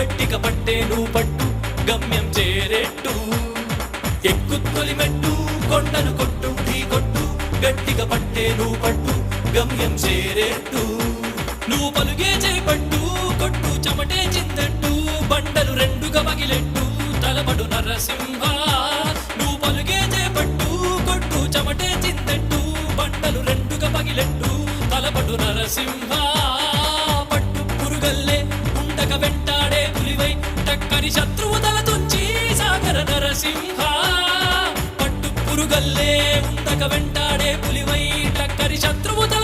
గట్టిగా పట్టే నువ్వు పట్టు గమ్యం చేరేట్టు ఎక్కు తొలిమెట్టు కొండను కొట్టు ఢీ కొట్టు గట్టిగా పట్టే నువ్వు పట్టు గమ్యం చేరేట్టు నువ్వు పలుగే చేపట్టు కొట్టు చెమటే చిందట్టు బండలు రెండుగా పగిలెట్టు తలపడు నరసింహ నువ్వు పలుగే చేపట్టు కొట్టు చెమటే చిందట్టు బండలు రెండుగా పగిలెట్టు తలపడు నరసింహ పట్టు పురుగల్లే ఉండక వెంటాడే పులివై టక్కని శత్రువు తల తుంచి సాగర నరసింహ పట్టు పురుగల్లే ఉండక వెంటాడే పులివై టక్కని శత్రువు తల